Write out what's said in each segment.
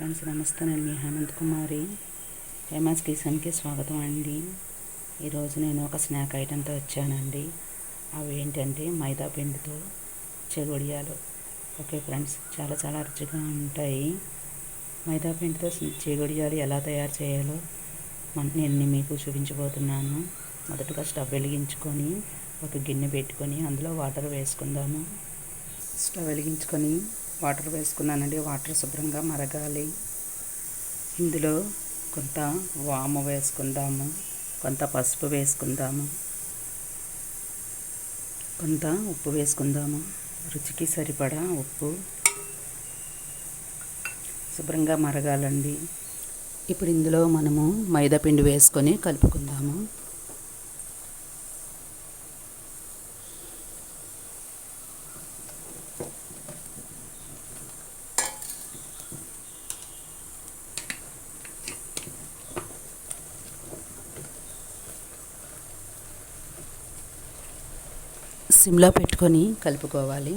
Friends నమస్తే, నేను మీ హేమంత్ కుమారి. హేమాస్ కిచెన్కి స్వాగతం అండి. ఈరోజు నేను ఒక స్నాక్ ఐటెంతో వచ్చానండి. అవి ఏంటంటే మైదా పిండితో చెగొడియాలు. ఓకే ఫ్రెండ్స్, చాలా రుచిగా ఉంటాయి. మైదా పిండితో చెగొడియాలు ఎలా తయారు చేయాలో నేను మీకు చూపించబోతున్నాను. మొదటగా స్టవ్ వెలిగించుకొని ఒక గిన్నె పెట్టుకొని అందులో వాటర్ వేసుకుందాము. స్టవ్ వెలిగించుకొని వాటర్ వేసుకున్నానండి. వాటర్ శుభ్రంగా మరగాలి. ఇందులో కొంత వాము వేసుకుందాము, కొంత పసుపు వేసుకుందాము, కొంత ఉప్పు వేసుకుందాము. రుచికి సరిపడా ఉప్పు. శుభ్రంగా మరగాలండి. ఇప్పుడు ఇందులో మనము మైదాపిండి వేసుకొని కలుపుకుందాము. సిమ్లో పెట్టుకొని కలుపుకోవాలి.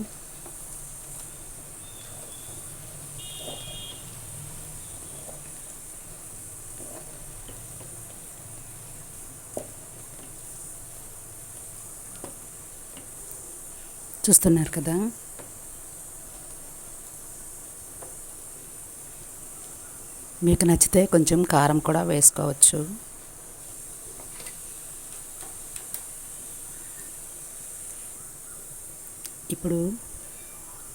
చూస్తున్నారు కదా, మీకు నచ్చితే కొంచెం కారం కూడా వేసుకోవచ్చు. ఇప్పుడు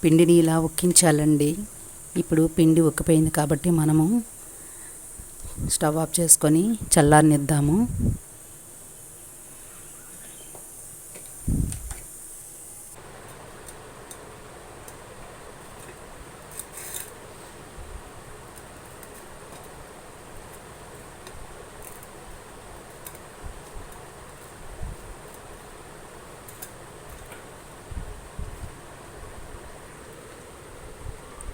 పిండిని ఇలా ఉక్కించాలండి. ఇప్పుడు పిండి ఉక్కిపోయింది కాబట్టి మనము స్టవ్ ఆఫ్ చేసుకొని చల్లారనిద్దాము.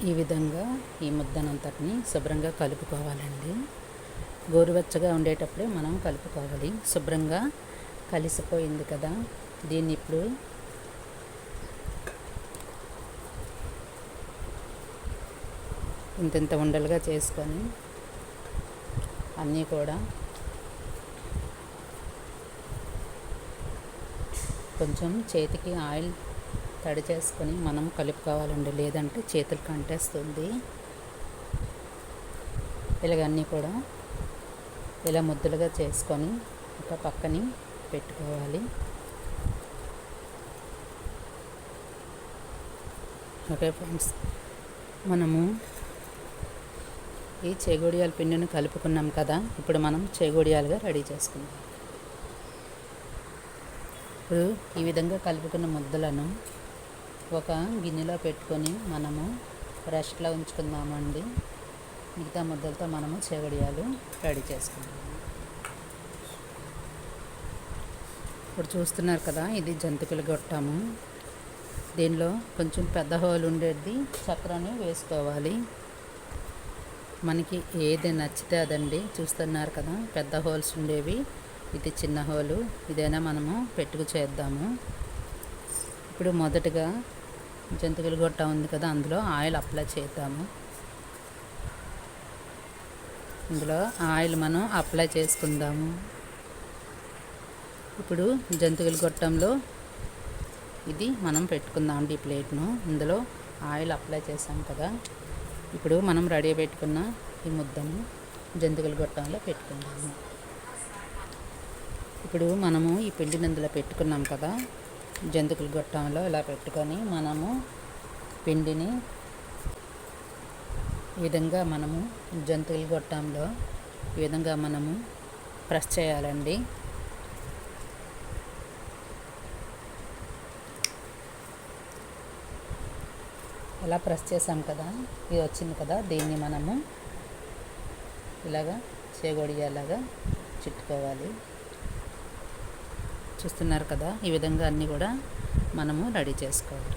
ఈ విధంగా ఈ ముద్దనంతటిని శుభ్రంగా కలుపుకోవాలండి. గోరువెచ్చగా ఉండేటప్పుడే మనం కలుపుకోవాలి. శుభ్రంగా కలిసిపోయింది కదా, దీన్ని ఇప్పుడు ఇంత ఉండలుగా చేసుకొని అన్నీ కూడా కొంచెం చేతికి ఆయిల్ తడి చేసుకొని మనం కలుపుకోవాలండి, లేదంటే చేతులకు అంటేస్తుంది. ఇలాగన్నీ కూడా ఇలా ముద్దలుగా చేసుకొని ఒక పక్కని పెట్టుకోవాలి. ఓకే ఫ్రెండ్స్, మనము ఈ చెగొడియాల పిండిని కలుపుకున్నాం కదా, ఇప్పుడు మనం చెగొడియాలుగా రెడీ చేసుకుందాం. ఇప్పుడు ఈ విధంగా కలుపుకున్న ముద్దలను ఒక గిన్నెలో పెట్టుకొని మనము రెస్ట్లో ఉంచుకుందామండి. మిగతా ముద్దలతో మనము చెగొడియాలు రెడీ చేసుకుందాము. ఇప్పుడు చూస్తున్నారు కదా, ఇది జంతికలు గొట్టము. దీనిలో కొంచెం పెద్ద హోల్ ఉండేది చక్రాన్ని వేసుకోవాలి. మనకి ఏది నచ్చితే అదండి. చూస్తున్నారు కదా, పెద్ద హోల్స్ ఉండేవి, ఇది చిన్న హోలు. ఇదైనా మనము పెట్టుకు చేద్దాము. ఇప్పుడు మొదటగా జంతికలు గొట్ట ఉంది కదా, అందులో ఆయిల్ అప్లై చేద్దాము. ఇందులో ఆయిల్ మనం అప్లై చేసుకుందాము. ఇప్పుడు జంతికలు గొట్టంలో ఇది మనం పెట్టుకుందాం ఈ ప్లేట్ను. ఇందులో ఆయిల్ అప్లై చేసాం కదా, ఇప్పుడు మనం రెడీ పెట్టుకున్న ఈ ముద్దను జంతికలు గొట్టంలో పెట్టుకుందాము. ఇప్పుడు మనము ఈ పిండిని ఇందులో పెట్టుకున్నాం కదా, జంతికలు గొట్టంలో ఇలా పెట్టుకొని మనము పిండిని ఈ విధంగా మనము జంతికలు గొట్టంలో ఈ విధంగా మనము ప్రెస్ చేయాలండి. ఇలా ప్రెస్ చేసాం కదా, ఇది వచ్చింది కదా, దీన్ని మనము ఇలాగా చెగొడియాలాగా చుట్టుకోవాలి. చూస్తున్నారు కదా, ఈ విధంగా అన్నీ కూడా మనము రెడీ చేసుకోవాలి.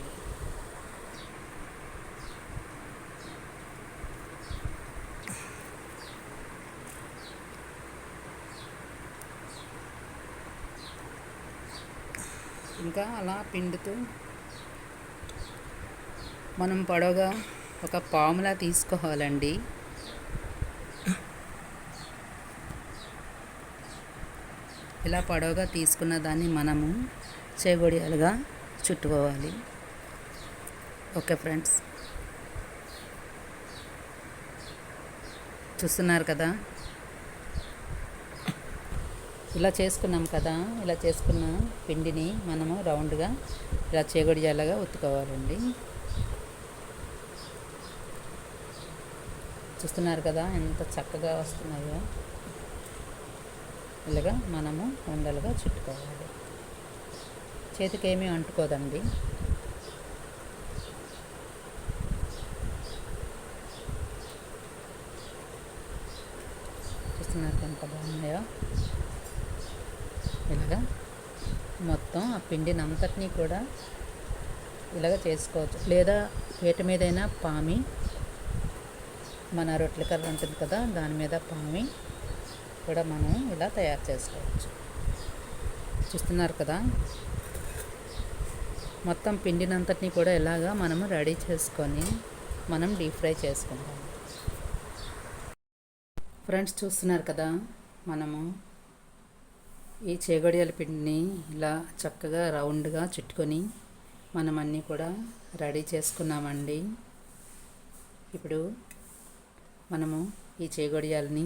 ఇంకా అలా పిండుతూ మనం పొడవుగా ఒక పాములా తీసుకోవాలండి. ఇలా పొడవుగా తీసుకున్న దాన్ని మనము చేగొడియాలుగా చుట్టుకోవాలి. ఓకే ఫ్రెండ్స్, చూస్తున్నారు కదా, ఇలా చేసుకున్నాం కదా. ఇలా చేసుకున్న పిండిని మనము రౌండ్గా ఇలా చేగొడియాలుగా ఒత్తుకోవాలండి. చూస్తున్నారు కదా ఎంత చక్కగా వస్తున్నాయో. ఇలాగా మనము ఉండలుగా చుట్టుకోవాలి. చేతికి ఏమీ అంటుకోదండి. చూస్తున్నారు ఎంత బాగున్నాయో. ఇలాగా మొత్తం ఆ పిండిని అంతటినీ కూడా ఇలాగ చేసుకోవచ్చు. లేదా వేటి మీదైనా పామి, మన రొట్టెల కర్ర ఉంటుంది కదా, దాని మీద పామి కూడా మనం ఇలా తయారు చేసుకోవచ్చు. చూస్తున్నారు కదా, మొత్తం పిండినంతటినీ కూడా ఇలాగా మనము రెడీ చేసుకొని మనం డీప్ ఫ్రై చేసుకుంటాం. ఫ్రెండ్స్ చూస్తున్నారు కదా, మనము ఈ చేగొడియాల పిండిని ఇలా చక్కగా రౌండ్గా చుట్టుకొని మనం అన్నీ కూడా రెడీ చేసుకున్నామండి. ఇప్పుడు మనము ఈ చేగొడియాలని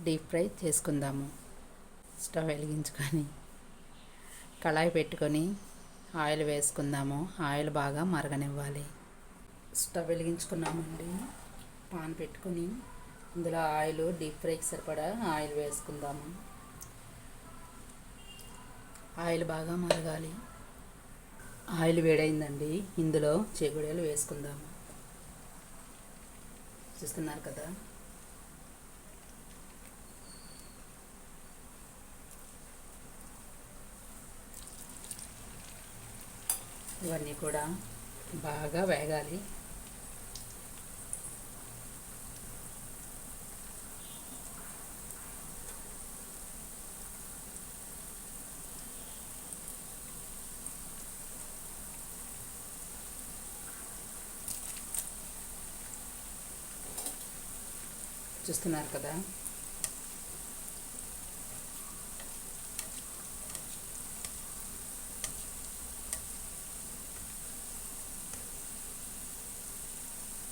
డీప్ ఫ్రై చేసుకుందాము. స్టవ్ వెలిగించుకొని కళాయి పెట్టుకొని ఆయిల్ వేసుకుందాము. ఆయిల్ బాగా మరగనివ్వాలి. స్టవ్ వెలిగించుకున్నామండి. పాన్ పెట్టుకొని ఇందులో ఆయిల్, డీప్ ఫ్రైకి సరిపడా ఆయిల్ వేసుకుందాము. ఆయిల్ బాగా మరగాలి. ఆయిల్ వేడైందండి. ఇందులో చేగొడియాలు వేసుకుందాము. చూస్తున్నారు కదా, ఇవన్నీ కూడా బాగా వేగాలి. చూస్తున్నారు కదా,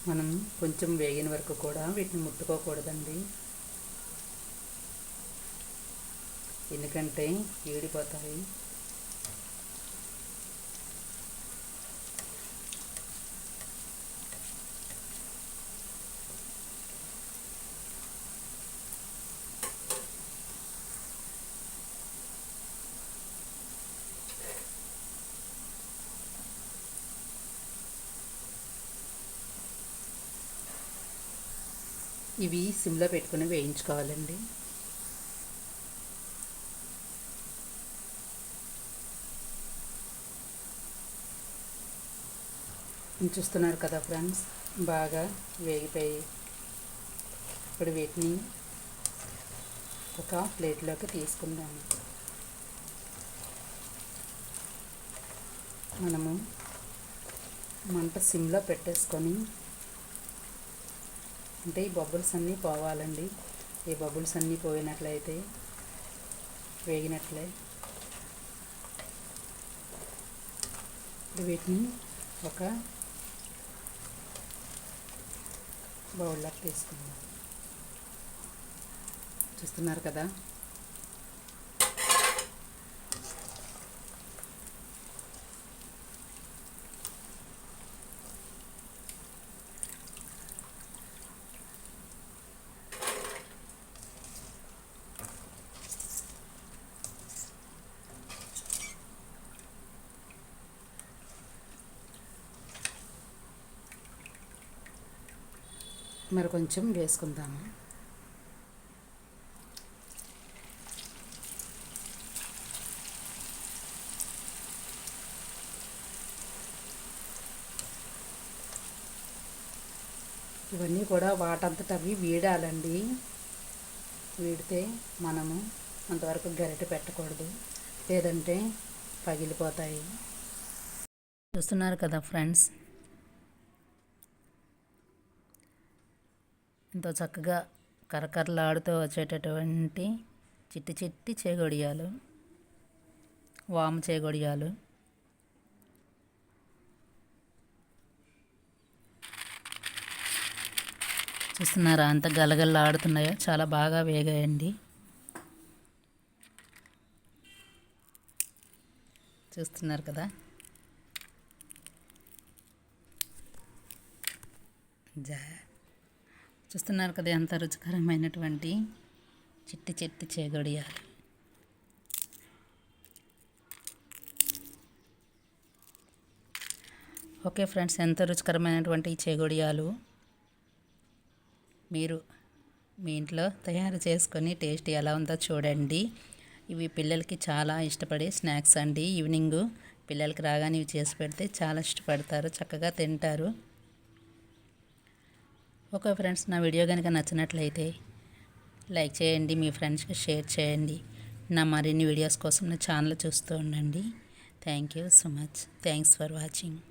మనం కొంచెం వేగిన వరకు కూడా వీటిని ముట్టుకోకూడదండి. ఎందుకంటే ఈడిపోతాయి. ఇవి సిమ్లో పెట్టుకుని వేయించుకోవాలండి. చూస్తున్నారు కదా ఫ్రెండ్స్, బాగా వేగిపోయి. ఇప్పుడు వీటిని ఒక ప్లేట్లోకి తీసుకుందాము. మనము మంట సిమ్లో పెట్టేసుకొని, అంటే ఈ బబుల్స్ అన్నీ పోవాలండి. ఈ బబుల్స్ అన్నీ పోయినట్లయితే వేగినట్లే. వీటిని ఒక బౌల్లోకి తీసుకుందాం. చూస్తున్నారు కదా, మరి కొంచెం వేసుకుందాము. ఇవన్నీ కూడా వాటంతట అవి వీడాలండి. వీడితే మనము అంతవరకు గరిటె పెట్టకూడదు, లేదంటే పగిలిపోతాయి. చూస్తున్నారు కదా ఫ్రెండ్స్, ఎంతో చక్కగా కరకరలాడుతూ వచ్చేటటువంటి చిట్టి చిట్టి చేగొడియాలు, వాము చేగొడియాలు. చూస్తున్నారా అంత గలగలలాడుతున్నాయో, చాలా బాగా వేగాయండి. చూస్తున్నారు కదా. చూస్తున్నారు కదా ఎంత రుచికరమైనటువంటి చిట్టి చిట్టి చేగొడియాలు. ఓకే ఫ్రెండ్స్, ఎంత రుచికరమైనటువంటి ఈ చేగొడియాలు మీరు మీ ఇంట్లో తయారు చేసుకొని టేస్ట్ ఎలా ఉందో చూడండి. ఇవి పిల్లలకి చాలా ఇష్టపడే స్నాక్స్ అండి. ఈవినింగ్ పిల్లలకి రాగానే ఇవి చేసి పెడితే చాలా ఇష్టపడతారు, చక్కగా తింటారు. ఓకే ఫ్రెండ్స్, నా వీడియో కనుక నచ్చినట్లయితే లైక్ చేయండి, మీ ఫ్రెండ్స్కి షేర్ చేయండి. నా మరిన్ని వీడియోస్ కోసం నా ఛానల్ చూస్తూ ఉండండి. Thank you so much. Thanks for watching.